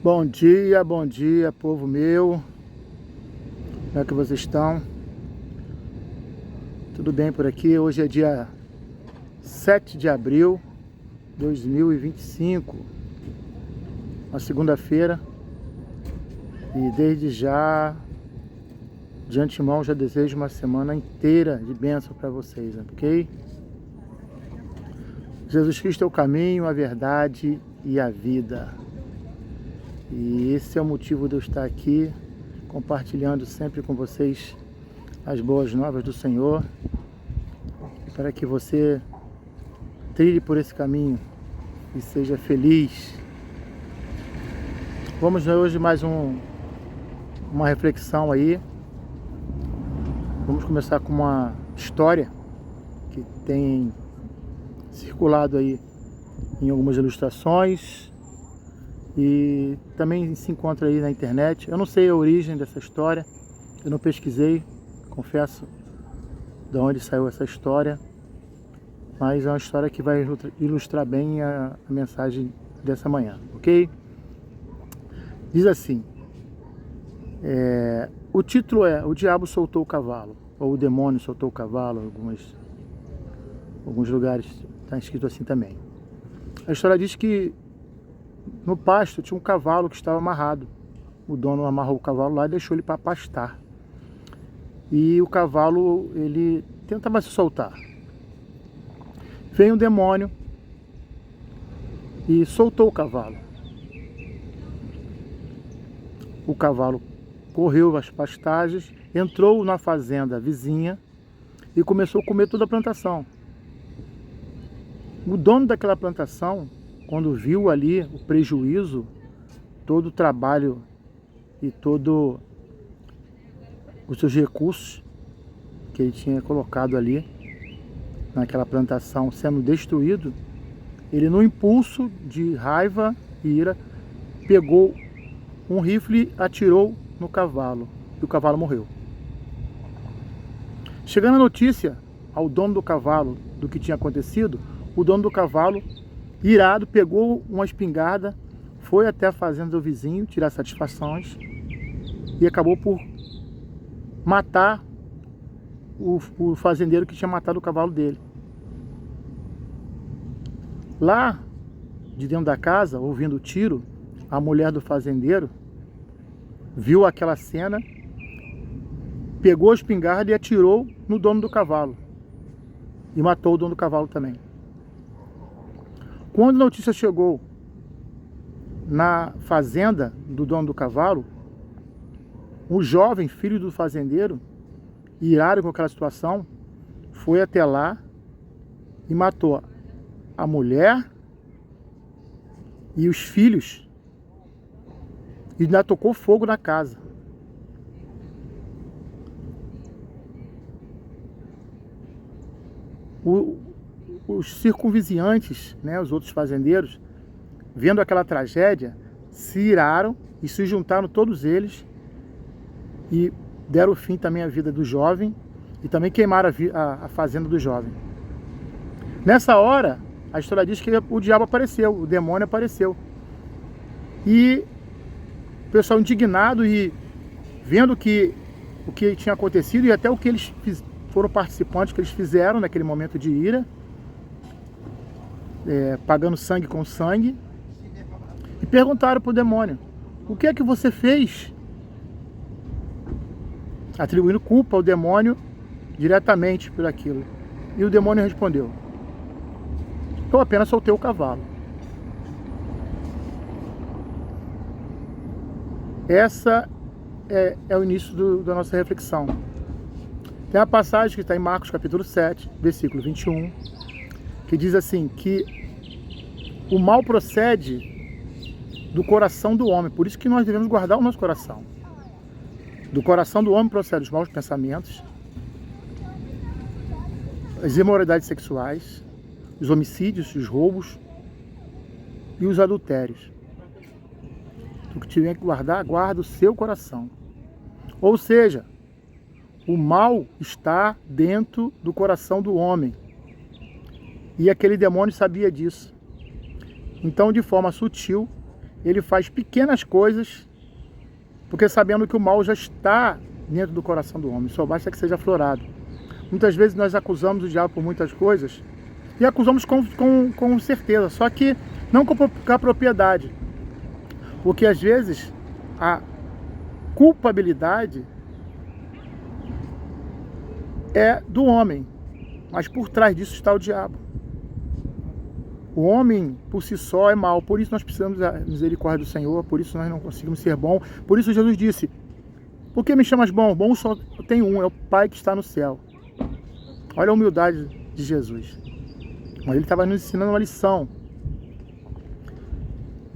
Bom dia, povo meu. Como é que vocês estão? Tudo bem por aqui? Hoje é dia 7 de abril de 2025, uma segunda-feira. E desde já, de antemão, já desejo uma semana inteira de bênção para vocês, ok? Jesus Cristo é o caminho, a verdade e a vida. E esse é o motivo de eu estar aqui, compartilhando sempre com vocês as boas novas do Senhor, para que você trilhe por esse caminho e seja feliz. Vamos ver hoje mais uma reflexão aí. Vamos começar com uma história que tem circulado aí em algumas ilustrações e também se encontra aí na internet. Eu não sei a origem dessa história, eu não pesquisei, confesso de onde saiu essa história, mas é uma história que vai ilustrar bem a mensagem dessa manhã, ok? Diz assim, o título é O Diabo Soltou o Cavalo, ou O Demônio Soltou o Cavalo, em alguns lugares está escrito assim também. A história diz que no pasto tinha um cavalo que estava amarrado. O dono amarrou o cavalo lá e deixou ele para pastar. E o cavalo, ele tentava se soltar. Veio um demônio e soltou o cavalo. O cavalo correu as pastagens, entrou na fazenda vizinha e começou a comer toda a plantação. O dono daquela plantação, quando viu ali o prejuízo, todo o trabalho e todo os seus recursos que ele tinha colocado ali naquela plantação sendo destruído, ele, no impulso de raiva e ira, pegou um rifle e atirou no cavalo, e o cavalo morreu. Chegando a notícia ao dono do cavalo do que tinha acontecido, o dono do cavalo, irado, pegou uma espingarda, foi até a fazenda do vizinho tirar satisfações e acabou por matar o fazendeiro que tinha matado o cavalo dele. Lá de dentro da casa, ouvindo o tiro, a mulher do fazendeiro viu aquela cena, pegou a espingarda e atirou no dono do cavalo e matou o dono do cavalo também. Quando a notícia chegou na fazenda do dono do cavalo, um jovem filho do fazendeiro, irado com aquela situação, foi até lá e matou a mulher e os filhos e ainda tocou fogo na casa. Os circunvizinhantes, né, os outros fazendeiros, vendo aquela tragédia, se iraram e se juntaram todos eles e deram fim também à vida do jovem e também queimaram a fazenda do jovem. Nessa hora, a história diz que o diabo apareceu, o demônio apareceu. E o pessoal indignado e vendo o que tinha acontecido e até o que eles foram participantes, que eles fizeram naquele momento de ira, pagando sangue com sangue, e perguntaram para o demônio: o que é que você fez? Atribuindo culpa ao demônio diretamente por aquilo. E o demônio respondeu: eu apenas soltei o cavalo. Essa é o início da nossa reflexão. Tem uma passagem que está em Marcos capítulo 7, versículo 21, que diz assim, que o mal procede do coração do homem, por isso que nós devemos guardar o nosso coração. Do coração do homem procedem os maus pensamentos, as imoralidades sexuais, os homicídios, os roubos e os adultérios. O que tiver que guardar, guarda o seu coração. Ou seja, o mal está dentro do coração do homem. E aquele demônio sabia disso. Então, de forma sutil, ele faz pequenas coisas, porque sabendo que o mal já está dentro do coração do homem, só basta que seja aflorado. Muitas vezes nós acusamos o diabo por muitas coisas, e acusamos com certeza, só que não com a propriedade. Porque às vezes a culpabilidade é do homem, mas por trás disso está o diabo. O homem por si só é mau, por isso nós precisamos da misericórdia do Senhor, por isso nós não conseguimos ser bom. Por isso Jesus disse: por que me chamas bom? Bom só tem um, é o Pai que está no céu. Olha a humildade de Jesus. Mas ele estava nos ensinando uma lição.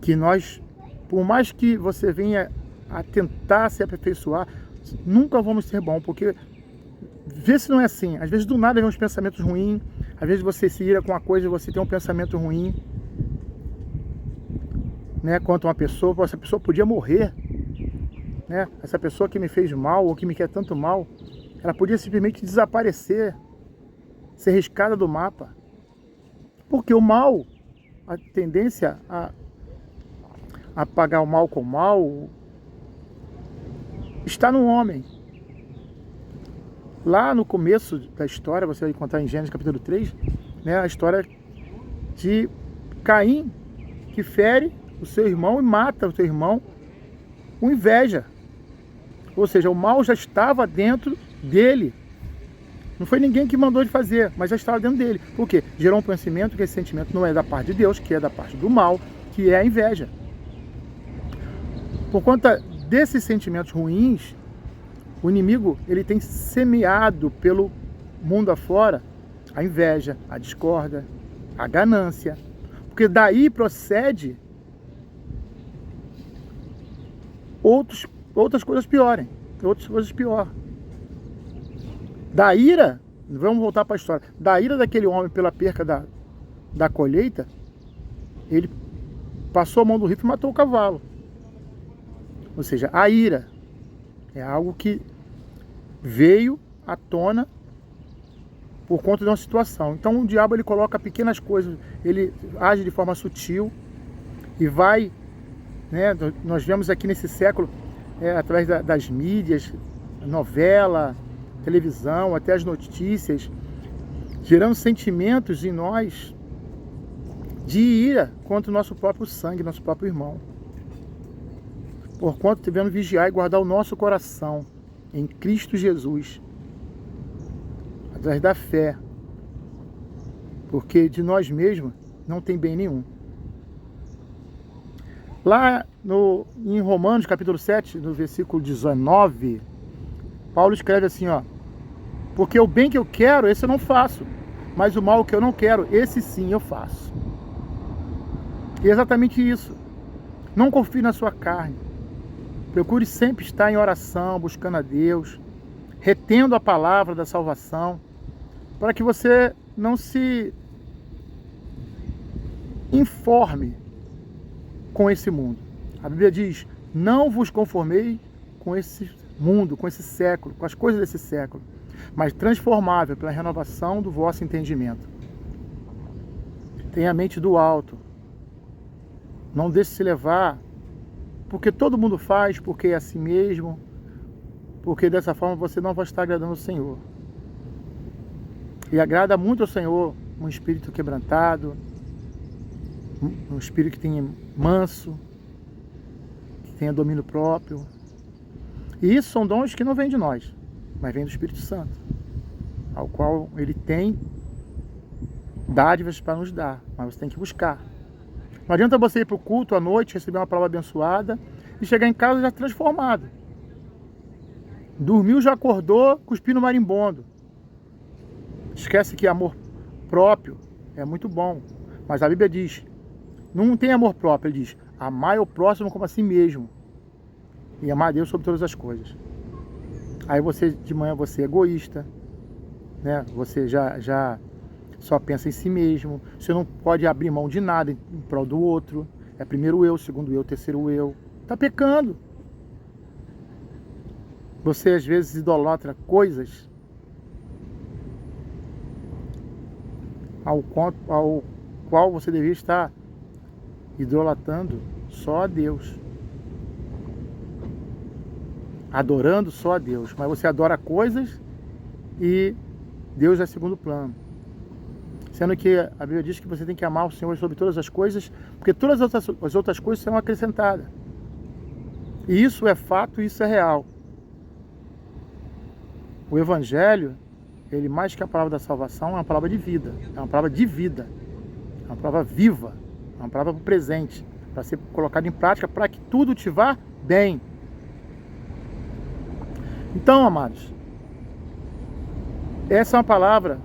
Que nós, por mais que você venha a tentar se aperfeiçoar, nunca vamos ser bom, porque vê se não é assim. Às vezes do nada vem uns pensamentos ruins, às vezes você se ira com uma coisa e você tem um pensamento ruim, né, quanto a uma pessoa, essa pessoa podia morrer, né? Essa pessoa que me fez mal ou que me quer tanto mal, ela podia simplesmente desaparecer, ser riscada do mapa. Porque o mal, a tendência a pagar o mal com o mal, está no homem. Lá no começo da história, você vai encontrar em Gênesis capítulo 3, né, a história de Caim, que fere o seu irmão e mata o seu irmão com inveja. Ou seja, o mal já estava dentro dele. Não foi ninguém que mandou ele fazer, mas já estava dentro dele. Por quê? Gerou um pensamento que esse sentimento não é da parte de Deus, que é da parte do mal, que é a inveja. Por conta desses sentimentos ruins, o inimigo ele tem semeado pelo mundo afora a inveja, a discórdia, a ganância. Porque daí procede outras coisas piores. Da ira, vamos voltar para a história, da ira daquele homem pela perca da colheita, ele passou a mão do rifle e matou o cavalo. Ou seja, a ira é algo que veio à tona por conta de uma situação. Então o diabo ele coloca pequenas coisas, ele age de forma sutil e vai, né, nós vemos aqui nesse século, através das mídias, novela, televisão, até as notícias, gerando sentimentos em nós de ira contra o nosso próprio sangue, nosso próprio irmão. Porquanto devemos vigiar e guardar o nosso coração em Cristo Jesus, através da fé, porque de nós mesmos não tem bem nenhum. Lá em Romanos capítulo 7, no versículo 19, Paulo escreve assim, ó: porque o bem que eu quero, esse eu não faço, mas o mal que eu não quero, esse sim eu faço. E é exatamente isso. Não confie na sua carne. Procure sempre estar em oração, buscando a Deus, retendo a palavra da salvação, para que você não se informe com esse mundo. A Bíblia diz: não vos conformei com esse mundo, com esse século, com as coisas desse século, mas transformável pela renovação do vosso entendimento. Tenha a mente do alto. Não deixe se levar porque todo mundo faz, porque é assim mesmo, porque dessa forma você não vai estar agradando ao Senhor. E agrada muito ao Senhor um espírito quebrantado, um espírito que tenha manso, que tenha domínio próprio. E isso são dons que não vêm de nós, mas vêm do Espírito Santo, ao qual ele tem dádivas para nos dar, mas você tem que buscar. Não adianta você ir para o culto à noite, receber uma palavra abençoada e chegar em casa já transformado. Dormiu, já acordou, cuspindo marimbondo. Esquece que amor próprio é muito bom, mas a Bíblia diz, não tem amor próprio, ele diz: amai o próximo como a si mesmo e amar a Deus sobre todas as coisas. Aí você, de manhã, você é egoísta, né? Você já só pensa em si mesmo, você não pode abrir mão de nada em prol do outro. É primeiro eu, segundo eu, terceiro eu. Está pecando. Você às vezes idolatra coisas ao qual você deveria estar idolatrando só a Deus. Adorando só a Deus. Mas você adora coisas e Deus é segundo plano. Sendo que a Bíblia diz que você tem que amar o Senhor sobre todas as coisas, porque todas as outras coisas serão acrescentadas. E isso é fato, isso é real. O Evangelho, ele mais que a palavra da salvação, é uma palavra de vida. É uma palavra de vida. É uma palavra viva. É uma palavra para o presente. Para ser colocada em prática, para que tudo te vá bem. Então, amados, essa é uma palavra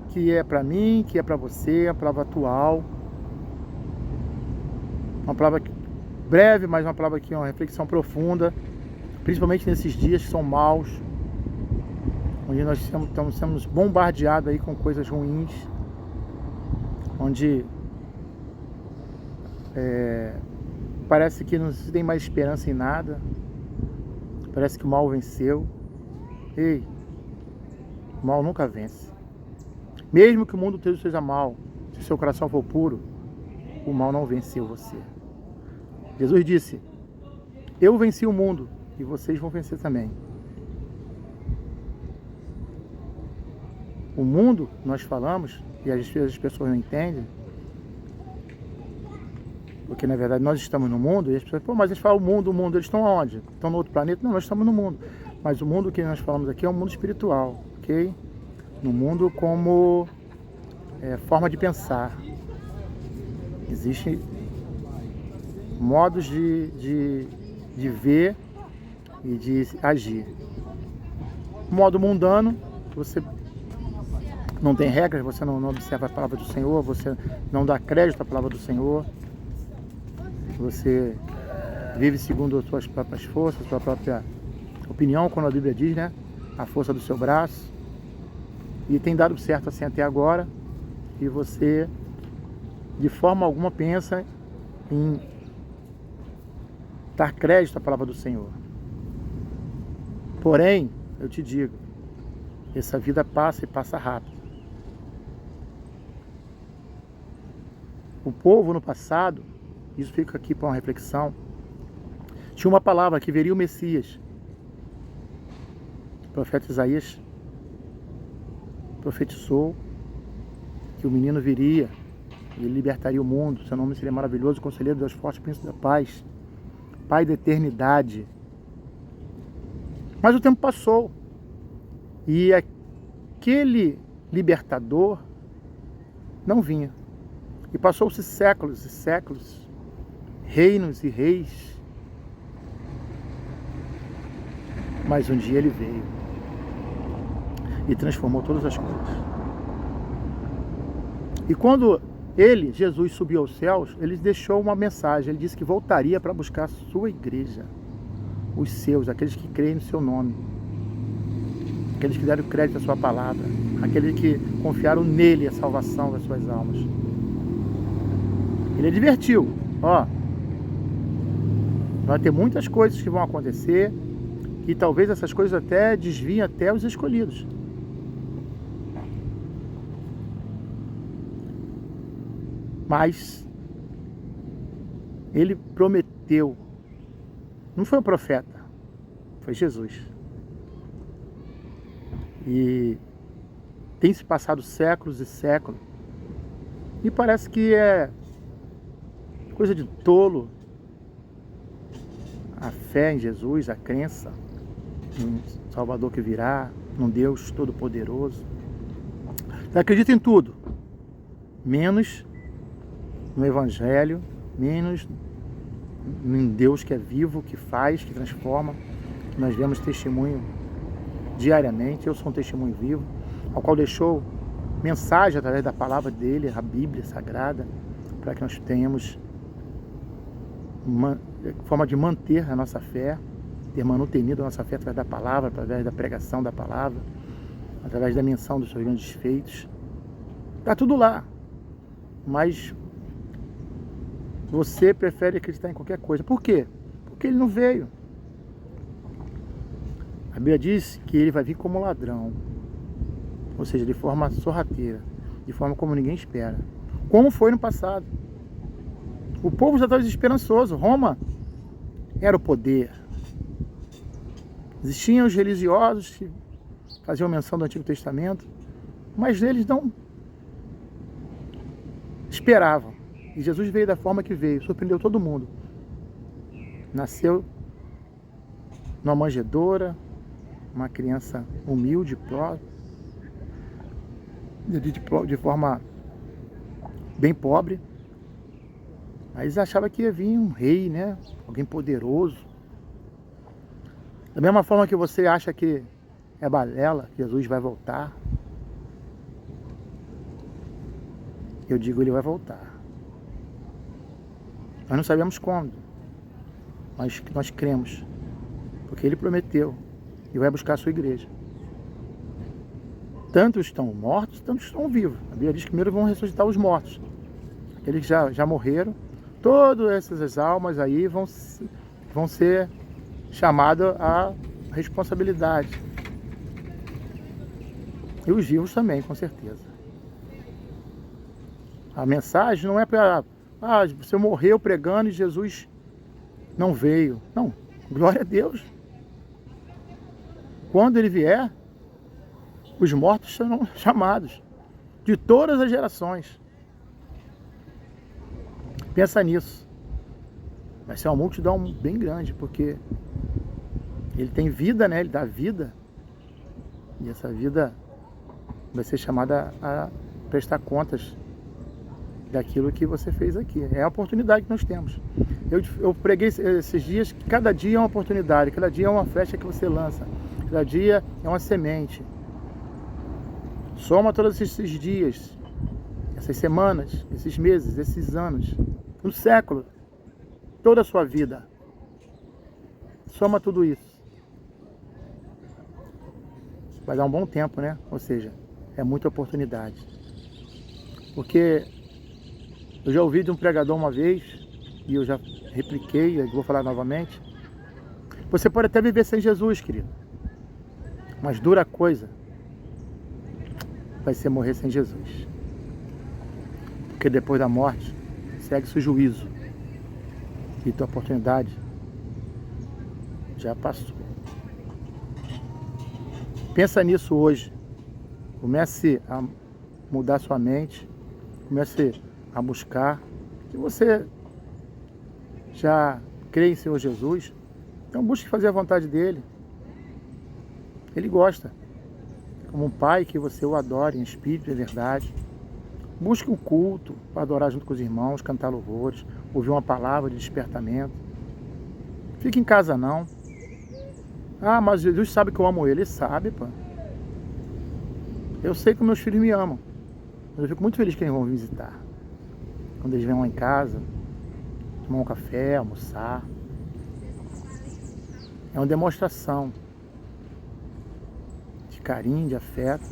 que é para mim, que é para você, é uma palavra atual. Uma palavra breve, mas uma palavra que é uma reflexão profunda, principalmente nesses dias que são maus, onde nós estamos sendo bombardeados aí com coisas ruins, onde parece que não se tem mais esperança em nada, parece que o mal venceu. Ei, o mal nunca vence. Mesmo que o mundo inteiro seja mal, se o seu coração for puro, o mal não venceu você. Jesus disse: eu venci o mundo e vocês vão vencer também. O mundo, nós falamos, e às vezes as pessoas não entendem, porque na verdade nós estamos no mundo, e as pessoas, mas eles falam o mundo, eles estão aonde? Estão no outro planeta? Não, nós estamos no mundo. Mas o mundo que nós falamos aqui é um mundo espiritual, ok? No mundo como forma de pensar. Existem modos de ver e de agir. O modo mundano, você não tem regras, você não observa a palavra do Senhor, você não dá crédito à palavra do Senhor, você vive segundo as suas próprias forças, a sua própria opinião, quando a Bíblia diz, né? A força do seu braço. E tem dado certo assim até agora, e você de forma alguma pensa em dar crédito à palavra do Senhor. Porém, eu te digo, essa vida passa e passa rápido. O povo no passado, isso fica aqui para uma reflexão, tinha uma palavra que viria o Messias. O profeta Isaías profetizou que o menino viria e ele libertaria o mundo. Seu nome seria maravilhoso, conselheiro, Deus forte, príncipe da paz, Pai da eternidade. Mas o tempo passou e aquele libertador não vinha. E passou-se séculos e séculos, reinos e reis. Mas um dia ele veio e transformou todas as coisas. E quando ele, Jesus, subiu aos céus, ele deixou uma mensagem. Ele disse que voltaria para buscar a sua igreja, os seus, aqueles que creem no seu nome, aqueles que deram crédito à sua palavra, aqueles que confiaram nele a salvação das suas almas. Ele advertiu, vai ter muitas coisas que vão acontecer e talvez essas coisas até desviem até os escolhidos. Mas ele prometeu, não foi o profeta, foi Jesus. E tem se passado séculos e séculos e parece que é coisa de tolo a fé em Jesus, a crença num Salvador que virá, num Deus Todo-Poderoso. Você acredita em tudo, menos no Evangelho, menos em Deus que é vivo, que faz, que transforma. Nós vemos testemunho diariamente. Eu sou um testemunho vivo, ao qual deixou mensagem através da palavra dele, a Bíblia Sagrada, para que nós tenhamos uma forma de manter a nossa fé, ter manutenido a nossa fé através da palavra, através da pregação da palavra, através da menção dos seus grandes feitos. Está tudo lá, mas você prefere acreditar em qualquer coisa. Por quê? Porque ele não veio. A Bíblia diz que ele vai vir como ladrão, ou seja, de forma sorrateira, de forma como ninguém espera, como foi no passado. O povo já estava desesperançoso. Roma era o poder. Existiam os religiosos que faziam menção do Antigo Testamento, mas eles não esperavam. E Jesus veio da forma que veio, surpreendeu todo mundo. Nasceu numa manjedoura, uma criança humilde, de forma bem pobre. Aí eles achavam que ia vir um rei, né? Alguém poderoso. Da mesma forma que você acha que é balela, que Jesus vai voltar, eu digo, ele vai voltar. Nós não sabemos quando, mas nós cremos, porque ele prometeu e vai buscar a sua igreja. Tantos estão mortos, tantos estão vivos. A Bíblia diz que primeiro vão ressuscitar os mortos. Aqueles que já morreram, todas essas almas aí vão ser chamadas à responsabilidade. E os vivos também, com certeza. A mensagem não é para... você morreu pregando e Jesus não veio. Não, glória a Deus. Quando ele vier, os mortos serão chamados de todas as gerações. Pensa nisso. Vai ser uma multidão bem grande, porque ele tem vida, né? Ele dá vida. E essa vida vai ser chamada a prestar contas daquilo que você fez aqui. É a oportunidade que nós temos. Eu preguei esses dias que cada dia é uma oportunidade, cada dia é uma flecha que você lança, cada dia é uma semente. Soma todos esses dias, essas semanas, esses meses, esses anos, um século, toda a sua vida. Soma tudo isso. Vai dar um bom tempo, né? Ou seja, é muita oportunidade. Porque eu já ouvi de um pregador uma vez, e eu já repliquei, eu vou falar novamente. Você pode até viver sem Jesus, querido. Mas dura coisa vai ser morrer sem Jesus. Porque depois da morte, segue-se o juízo. E tua oportunidade já passou. Pensa nisso hoje. Comece a mudar sua mente. Comece a buscar. Se você já crê em Senhor Jesus, então busque fazer a vontade dele. Ele gosta. Como um pai que você o adore em espírito e verdade. Busque um culto para adorar junto com os irmãos, cantar louvores, ouvir uma palavra de despertamento. Fique em casa não. Ah, mas Jesus sabe que eu amo ele. Ele sabe, pô. Eu sei que meus filhos me amam. Mas eu fico muito feliz que eles vão me visitar. Quando eles vêm lá em casa, tomar um café, almoçar. É uma demonstração de carinho, de afeto,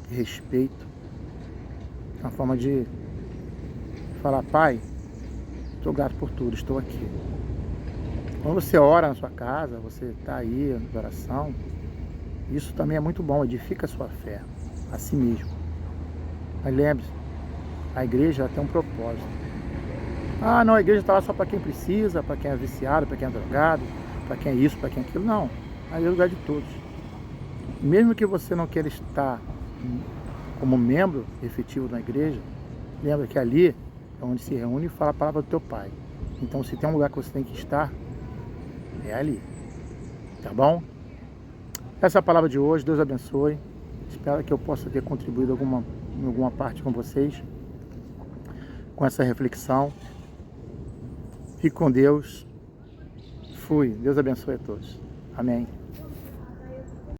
de respeito. É uma forma de falar, pai, estou grato por tudo, estou aqui. Quando você ora na sua casa, você está aí na oração, isso também é muito bom, edifica a sua fé, a si mesmo. Mas lembre-se, a igreja ela tem um propósito. Ah, não, a igreja está lá só para quem precisa, para quem é viciado, para quem é drogado, para quem é isso, para quem é aquilo. Não, ali é o lugar de todos. Mesmo que você não queira estar como membro efetivo da igreja, lembra que ali é onde se reúne e fala a palavra do teu pai. Então, se tem um lugar que você tem que estar, é ali. Tá bom? Essa é a palavra de hoje. Deus abençoe. Espero que eu possa ter contribuído em alguma parte com vocês, com essa reflexão. Fique com Deus. Fui. Deus abençoe a todos. Amém.